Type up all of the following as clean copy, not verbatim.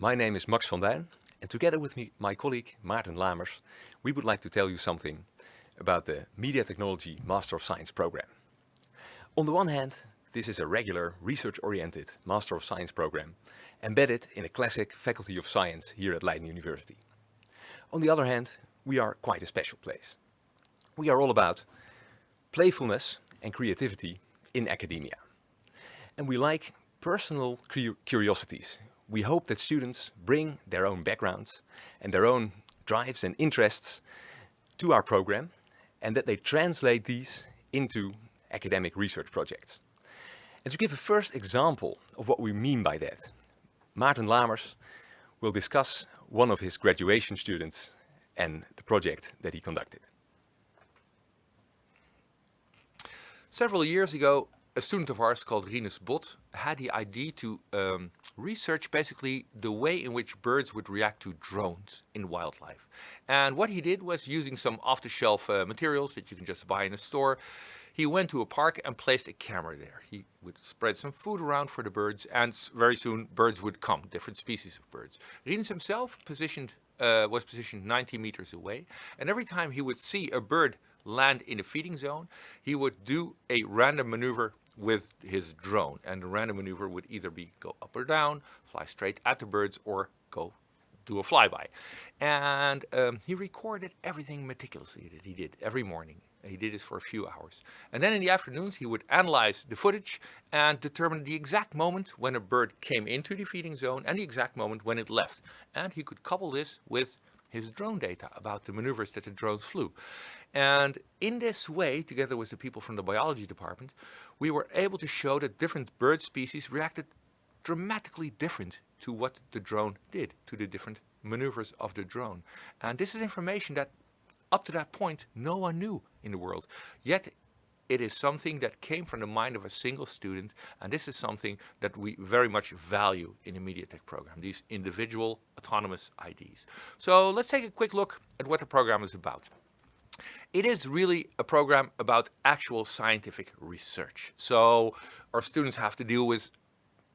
My name is Max van Duin, and together with my colleague Maarten Lamers, we would like to tell you something about the MediaTechnology Master of Science program. On the one hand, this is a regular research-oriented Master of Science program embedded in a classic Faculty of Science here at Leiden University. On the other hand, we are quite a special place. We are all about playfulness and creativity in academia. And we like personal curiosities. We hope that students bring their own backgrounds and their own drives and interests to our program, and that they translate these into academic research projects. And to give a first example of what we mean by that, Maarten Lamers will discuss one of his graduation students and the project that he conducted. Several years ago, a student of ours called Rinus Bot had the idea to research basically the way in which birds would react to drones in wildlife. And what he did was, using some off-the-shelf materials that you can just buy in a store, he went to a park and placed a camera there. He would spread some food around for the birds, and very soon birds would come, different species of birds. Rinus himself was positioned 90 meters away, and every time he would see a bird land in a feeding zone, he would do a random maneuver with his drone, and the random maneuver would either be go up or down, fly straight at the birds, or go do a flyby. And he recorded everything meticulously that he did every morning. He did this for a few hours. And then in the afternoons, he would analyze the footage and determine the exact moment when a bird came into the feeding zone and the exact moment when it left. And he could couple this with his drone data about the maneuvers that the drones flew. And in this way, together with the people from the biology department, we were able to show that different bird species reacted dramatically different to what the drone did, to the different maneuvers of the drone. And this is information that up to that point no one knew in the world. Yet it is something that came from the mind of a single student, and this is something that we very much value in the MediaTech program, these individual autonomous IDs. So let's take a quick look at what the program is about. It is really a program about actual scientific research. So our students have to deal with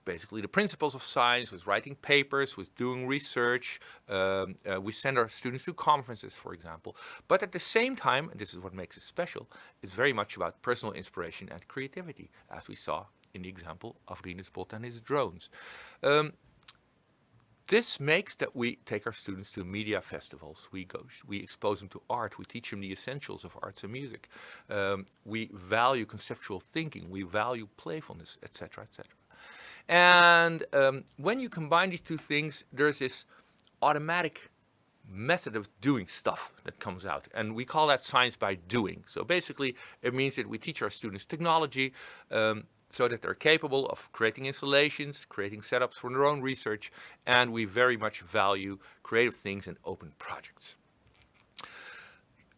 basically the principles of science, with writing papers, with doing research. We send our students to conferences, for example. But at the same time, and this is what makes it special, it's very much about personal inspiration and creativity, as we saw in the example of Rinus Bot and his drones. This makes that we take our students to media festivals. We expose them to art. We teach them the essentials of arts and music. We value conceptual thinking. We value playfulness, etc., etc. And when you combine these two things, there's this automatic method of doing stuff that comes out. And we call that science by doing. So basically, it means that we teach our students technology so that they're capable of creating installations, creating setups for their own research, and we very much value creative things and open projects.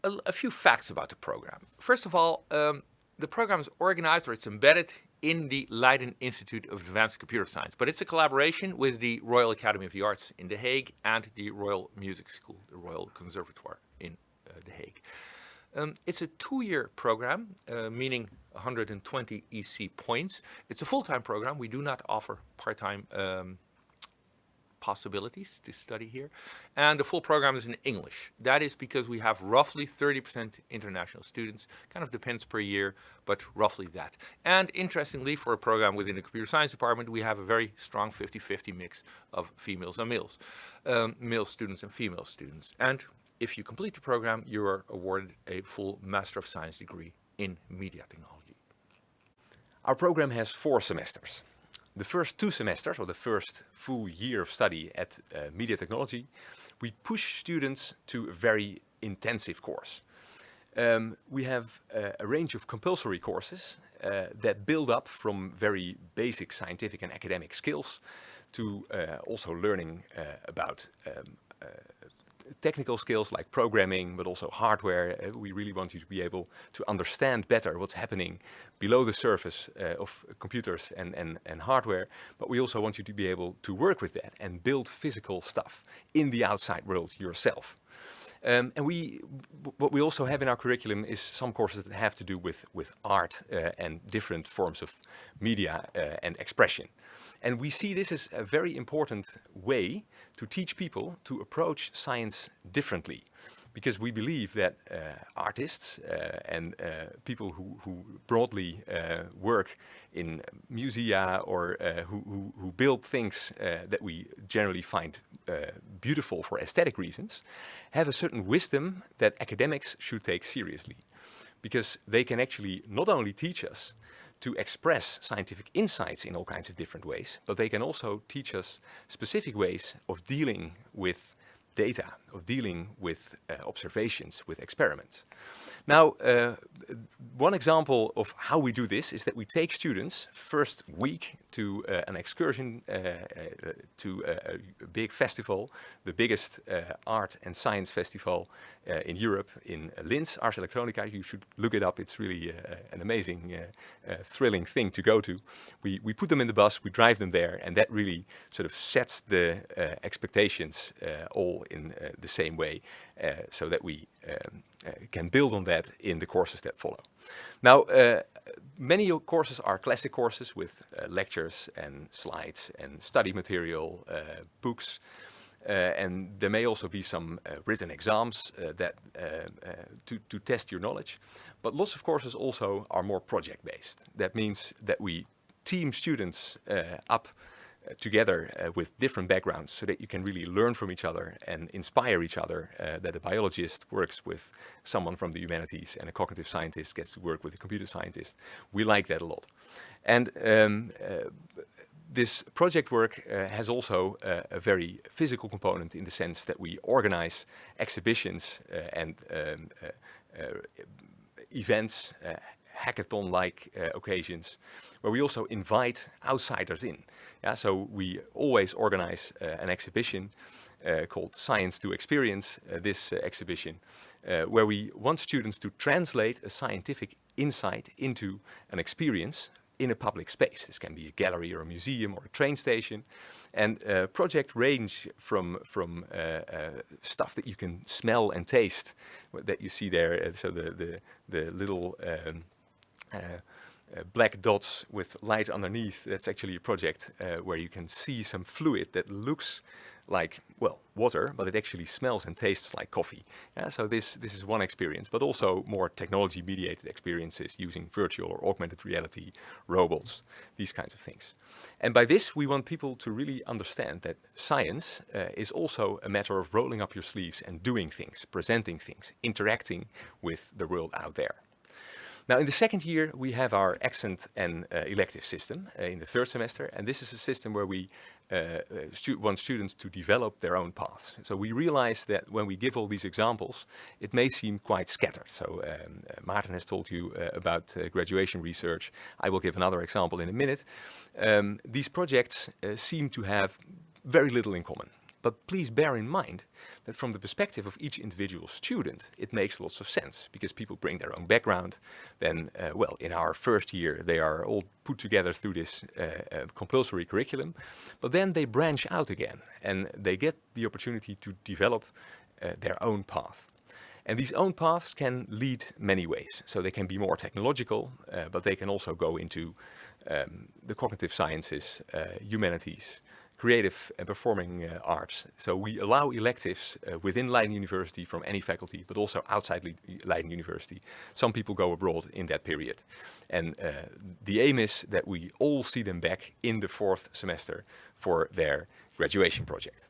A few facts about the program. First of all, the program is organized, or it's embedded in the Leiden Institute of Advanced Computer Science, but it's a collaboration with the Royal Academy of the Arts in The Hague and the Royal Music School, the Royal Conservatoire in The Hague. It's a 2-year program, meaning 120 EC points. It's a full-time program. We do not offer part-time possibilities to study here. And the full program is in English. That is because we have roughly 30% international students. Kind of depends per year, but roughly that. And interestingly, for a program within the computer science department, we have a very strong 50-50 mix of females and males. Male students and female students. And if you complete the program, you are awarded a full Master of Science degree in Media Technology. Our program has 4 semesters. The first 2 semesters, or the first full year of study at MediaTechnology, we push students to a very intensive course. We have a range of compulsory courses that build up from very basic scientific and academic skills to also learning about technical skills like programming, but also hardware. We really want you to be able to understand better what's happening below the surface of computers and hardware, but we also want you to be able to work with that and build physical stuff in the outside world yourself. And what we also have in our curriculum is some courses that have to do with art and different forms of media and expression. And we see this as a very important way to teach people to approach science differently. Because we believe that artists and people who broadly work in musea or who build things that we generally find beautiful for aesthetic reasons, have a certain wisdom that academics should take seriously. Because they can actually not only teach us to express scientific insights in all kinds of different ways, but they can also teach us specific ways of dealing with data, of dealing with observations, with experiments. Now, one example of how we do this is that we take students first week to an excursion to a big festival, the biggest art and science festival in Europe, in Linz, Ars Electronica. You should look it up. It's really an amazing, thrilling thing to go to. We put them in the bus, we drive them there, and that really sort of sets the expectations all in the same way, so that we can build on that in the courses that follow. Now, many courses are classic courses with lectures and slides and study material, books, and there may also be some written exams that to test your knowledge. But lots of courses also are more project-based. That means that we team students up together with different backgrounds so that you can really learn from each other and inspire each other, that a biologist works with someone from the humanities and a cognitive scientist gets to work with a computer scientist. We like that a lot. And this project work has also a very physical component in the sense that we organize exhibitions and events, hackathon-like occasions, where we also invite outsiders in. Yeah, so we always organize an exhibition called Science to Experience, this exhibition, where we want students to translate a scientific insight into an experience in a public space. This can be a gallery or a museum or a train station. And projects range from stuff that you can smell and taste, that you see there, so the little black dots with light underneath. That's actually a project where you can see some fluid that looks like, well, water, but it actually smells and tastes like coffee. Yeah, so this is one experience, but also more technology-mediated experiences using virtual or augmented reality, robots, these kinds of things. And by this, we want people to really understand that science is also a matter of rolling up your sleeves and doing things, presenting things, interacting with the world out there. Now, in the second year, we have our accent and elective system in the third semester, and this is a system where we want students to develop their own paths. So we realize that when we give all these examples, it may seem quite scattered. So Maarten has told you about graduation research. I will give another example in a minute. These projects seem to have very little in common. But please bear in mind that from the perspective of each individual student, it makes lots of sense because people bring their own background. Then, well, in our first year, they are all put together through this compulsory curriculum, but then they branch out again and they get the opportunity to develop their own path. And these own paths can lead many ways. So they can be more technological, but they can also go into the cognitive sciences, humanities, creative and performing arts. So we allow electives within Leiden University from any faculty, but also outside Leiden University. Some people go abroad in that period. And the aim is that we all see them back in the fourth semester for their graduation project.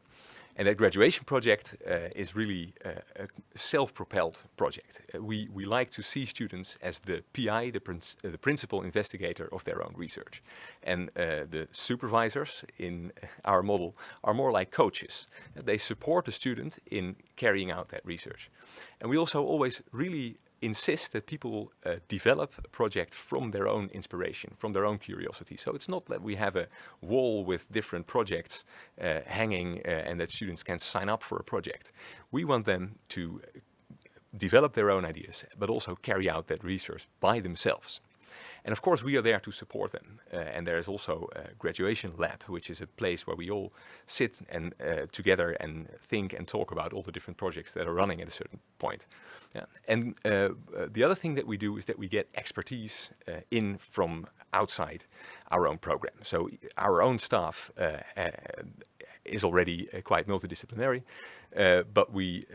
And that graduation project is really a self-propelled project. We like to see students as the PI, the principal investigator of their own research. And the supervisors in our model are more like coaches. They support the student in carrying out that research. And we also always really insist that people develop a project from their own inspiration, from their own curiosity. So it's not that we have a wall with different projects hanging and that students can sign up for a project. We want them to develop their own ideas, but also carry out that research by themselves. And of course, we are there to support them. And there is also a graduation lab, which is a place where we all sit and together and think and talk about all the different projects that are running at a certain point. Yeah. And the other thing that we do is that we get expertise in from outside our own program. So our own staff is already quite multidisciplinary, but we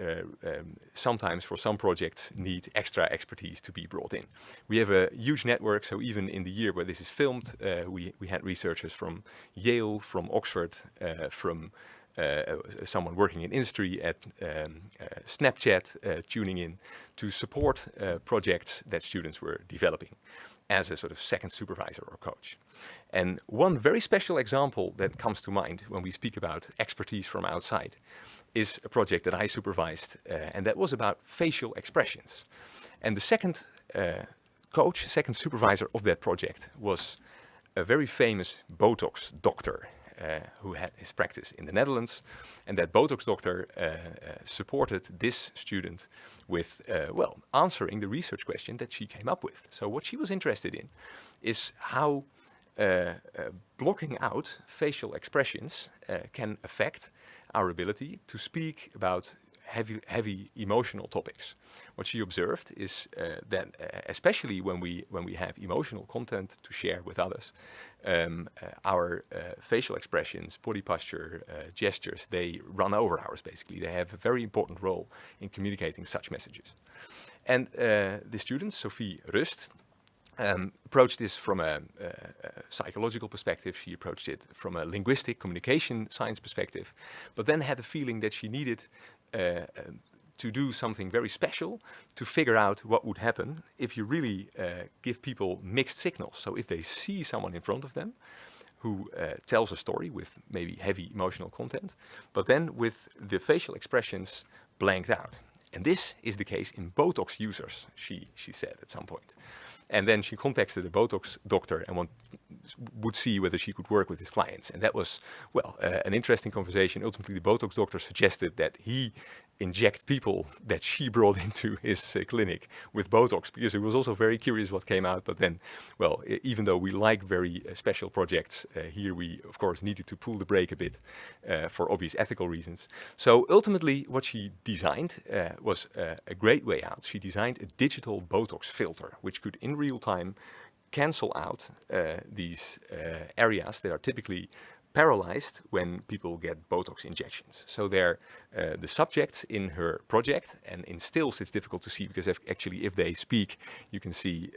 sometimes for some projects need extra expertise to be brought in. We have a huge network, so even in the year where this is filmed, we had researchers from Yale, from Oxford, from someone working in industry at Snapchat tuning in to support projects that students were developing as a sort of second supervisor or coach. And one very special example that comes to mind when we speak about expertise from outside is a project that I supervised, and that was about facial expressions. And the second coach, second supervisor of that project was a very famous Botox doctor who had his practice in the Netherlands. And that Botox doctor supported this student with, well, answering the research question that she came up with. So what she was interested in is how blocking out facial expressions can affect our ability to speak about heavy emotional topics. What she observed is that especially when we have emotional content to share with others, our facial expressions, body posture, gestures, they run over ours basically. They have a very important role in communicating such messages. And the student, Sophie Rust, approached this from a psychological perspective. She approached it from a linguistic communication science perspective, but then had the feeling that she needed to do something very special to figure out what would happen if you really give people mixed signals. So if they see someone in front of them who tells a story with maybe heavy emotional content, but then with the facial expressions blanked out. And this is the case in Botox users, she said at some point. And then she contacted the Botox doctor and would see whether she could work with his clients. And that was, well, an interesting conversation. Ultimately, the Botox doctor suggested that he inject people that she brought into his clinic with Botox, because he was also very curious what came out. But then, well, even though we like very special projects, here we, of course, needed to pull the brake a bit for obvious ethical reasons. So ultimately, what she designed was a great way out. She designed a digital Botox filter, which could in real time cancel out these areas that are typically paralyzed when people get Botox injections. So they're the subjects in her project, and in stills it's difficult to see because if they speak, you can see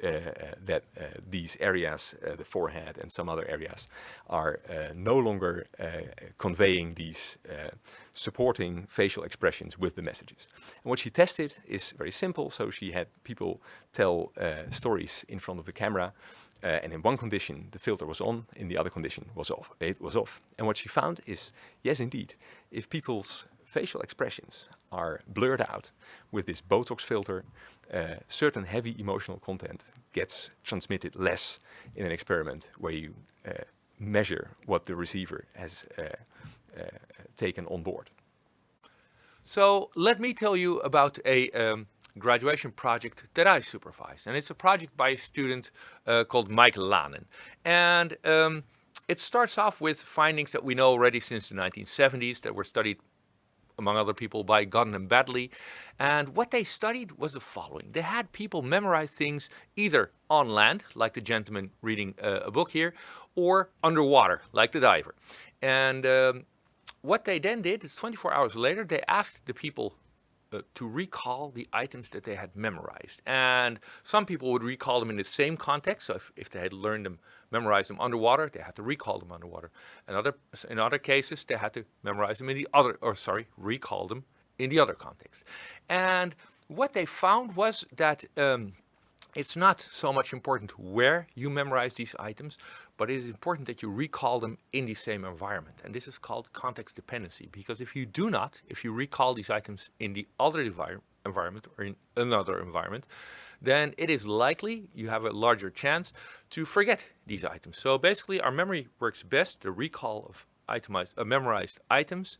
that these areas, the forehead and some other areas, are no longer conveying these supporting facial expressions with the messages. And what she tested is very simple. So she had people tell stories in front of the camera, and in one condition the filter was on, in the other condition it was off. And what she found is, yes indeed, if people's facial expressions are blurred out with this Botox filter, certain heavy emotional content gets transmitted less in an experiment where you measure what the receiver has taken on board. So let me tell you about a graduation project that I supervised. And it's a project by a student called Mike Lanen. And it starts off with findings that we know already since the 1970s that were studied, among other people, by Godden and Badley. And what they studied was the following. They had people memorize things either on land, like the gentleman reading a book here, or underwater, like the diver. And what they then did is 24 hours later, they asked the people to recall the items that they had memorized. And some people would recall them in the same context. So if they had learned them, memorized them underwater, they had to recall them underwater. And in other cases, they had to memorize them in the other, recall them in the other context. And what they found was that it's not so much important where you memorize these items, but it is important that you recall them in the same environment. And this is called context dependency, because if you recall these items in the other environment or in another environment, then it is likely you have a larger chance to forget these items. So basically our memory works best, the recall of memorized items,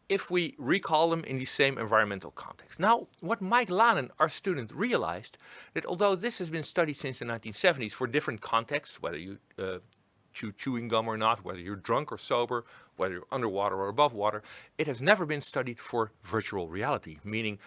if we recall them in the same environmental context. Now, what Mike Lanen, our student, realized that although this has been studied since the 1970s for different contexts, whether you chew chewing gum or not, whether you're drunk or sober, whether you're underwater or above water, it has never been studied for virtual reality, meaning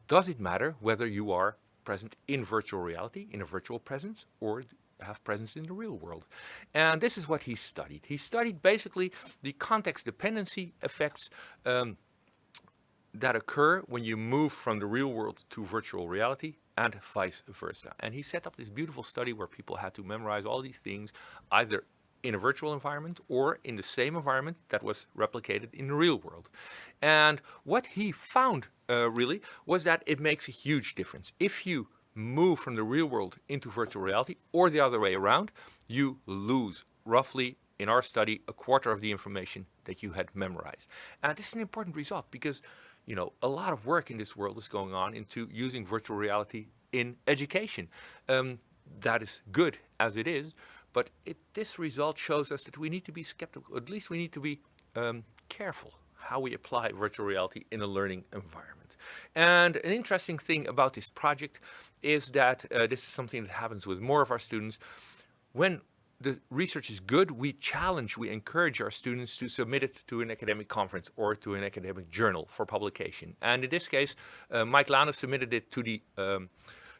does it matter whether you are present in virtual reality, in a virtual presence, or have presence in the real world? And this is what he studied. He studied basically the context dependency effects that occur when you move from the real world to virtual reality and vice versa. And he set up this beautiful study where people had to memorize all these things either in a virtual environment or in the same environment that was replicated in the real world. And what he found really was that it makes a huge difference. If you move from the real world into virtual reality or the other way around, you lose roughly, in our study, a quarter of the information that you had memorized. And this is an important result because, you know, a lot of work in this world is going on into using virtual reality in education. That is good as it is, but this result shows us that we need to be skeptical, at least we need to be careful how we apply virtual reality in a learning environment. And an interesting thing about this project is that this is something that happens with more of our students. When the research is good, we encourage our students to submit it to an academic conference or to an academic journal for publication. And in this case, Mike Lanen submitted it to the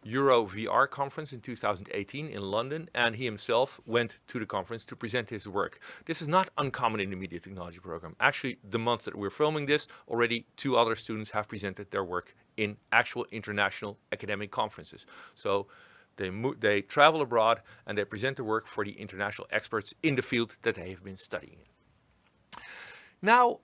Euro VR conference in 2018 in London, and he himself went to the conference to present his work. This is not uncommon in the media technology program. Actually, the month that we're filming this, already 2 other students have presented their work in actual international academic conferences. So they travel abroad and they present their work for the international experts in the field that they have been studying in. Now,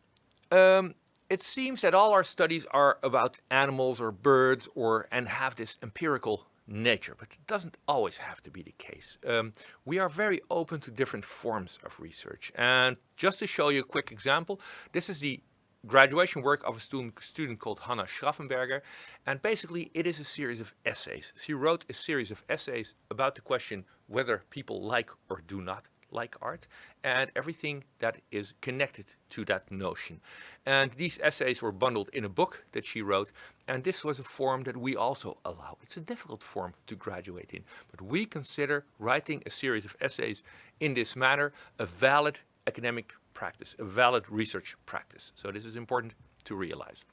it seems that all our studies are about animals or birds and have this empirical nature, but it doesn't always have to be the case. We are very open to different forms of research. And just to show you a quick example, this is the graduation work of a student called Hanna Schraffenberger, and basically it is a series of essays. She wrote a series of essays about the question whether people like or do not like art, and everything that is connected to that notion. And these essays were bundled in a book that she wrote, and this was a form that we also allow. It's a difficult form to graduate in, but we consider writing a series of essays in this manner a valid academic practice, a valid research practice. So this is important to realize.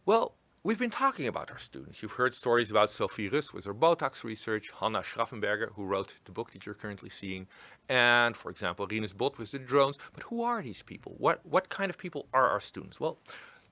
Well, we've been talking about our students. You've heard stories about Sophie Rust with her Botox research, Hanna Schraffenberger, who wrote the book that you're currently seeing, and, for example, Rinus Bot with the drones. But who are these people? What kind of people are our students? Well,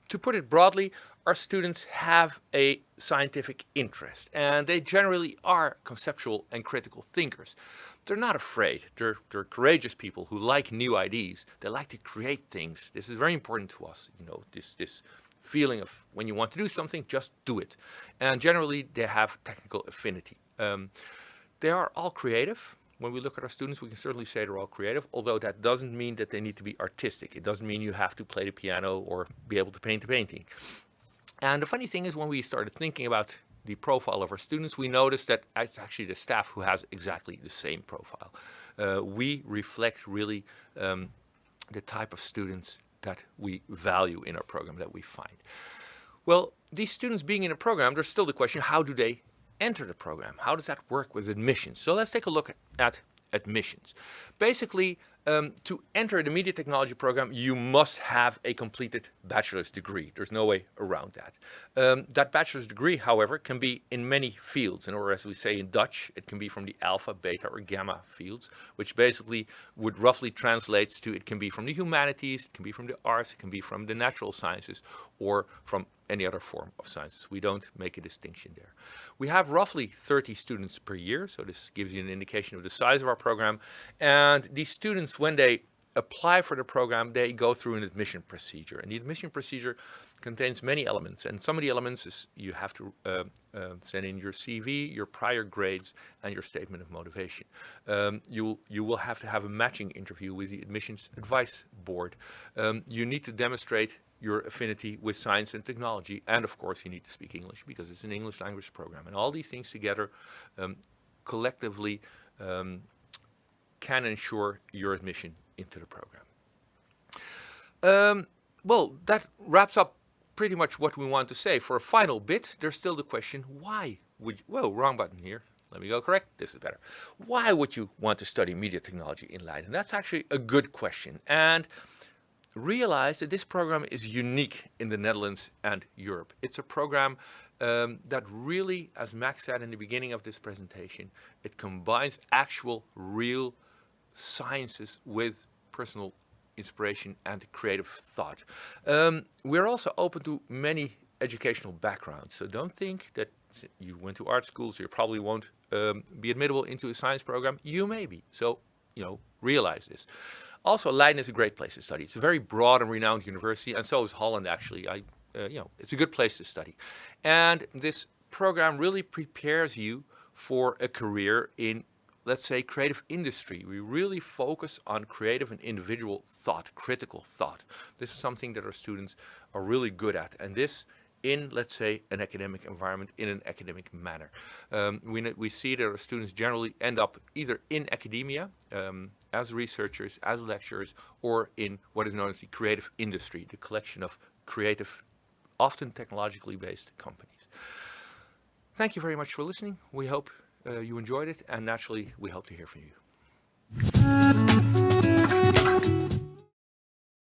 to put it broadly, our students have a scientific interest, and they generally are conceptual and critical thinkers. They're not afraid. They're courageous people who like new ideas. They like to create things. This is very important to us, you know, this feeling of when you want to do something, just do it. And generally, they have technical affinity. They are all creative. When we look at our students, we can certainly say they're all creative, although that doesn't mean that they need to be artistic. It doesn't mean you have to play the piano or be able to paint a painting. And the funny thing is, when we started thinking about the profile of our students, we noticed that it's actually the staff who has exactly the same profile. We reflect really the type of students that we value in our program, that we find. Well, these students being in a program, there's still the question, how do they enter the program? How does that work with admissions? So let's take a look at admissions. Basically, to enter the media technology program, you must have a completed bachelor's degree. There's no way around that. That bachelor's degree, however, can be in many fields, or as we say in Dutch, it can be from the alpha, beta, or gamma fields, which basically would roughly translate to it can be from the humanities, it can be from the arts, it can be from the natural sciences, or from any other form of sciences. We don't make a distinction there. We have roughly 30 students per year, so this gives you an indication of the size of our program. And these students, when they apply for the program, they go through an admission procedure. And the admission procedure contains many elements. And some of the elements is you have to send in your CV, your prior grades, and your statement of motivation. You will have to have a matching interview with the admissions advice board. You need to demonstrate your affinity with science and technology, and of course you need to speak English because it's an English language program. And all these things together collectively can ensure your admission into the program. Well, that wraps up pretty much what we want to say. For a final bit, there's still the question, why would you, whoa, wrong button here. Let me go correct. This is better. Why would you want to study media technology in Leiden? That's actually a good question. And realize that this program is unique in the Netherlands and Europe. It's a program that really, as Max said in the beginning of this presentation, it combines actual, real sciences with personal inspiration and creative thought. We're also open to many educational backgrounds, so don't think that you went to art school, so you probably won't be admittable into a science program. You may be, so realize this. Also, Leiden is a great place to study. It's a very broad and renowned university, and so is Holland actually. It's a good place to study. And this program really prepares you for a career in, let's say, creative industry. We really focus on creative and individual thought, critical thought. This is something that our students are really good at, and this in, let's say, an academic environment, in an academic manner. We see that our students generally end up either in academia, as researchers, as lecturers, or in what is known as the creative industry, the collection of creative, often technologically based companies. Thank you very much for listening. We hope you enjoyed it, and naturally, we hope to hear from you.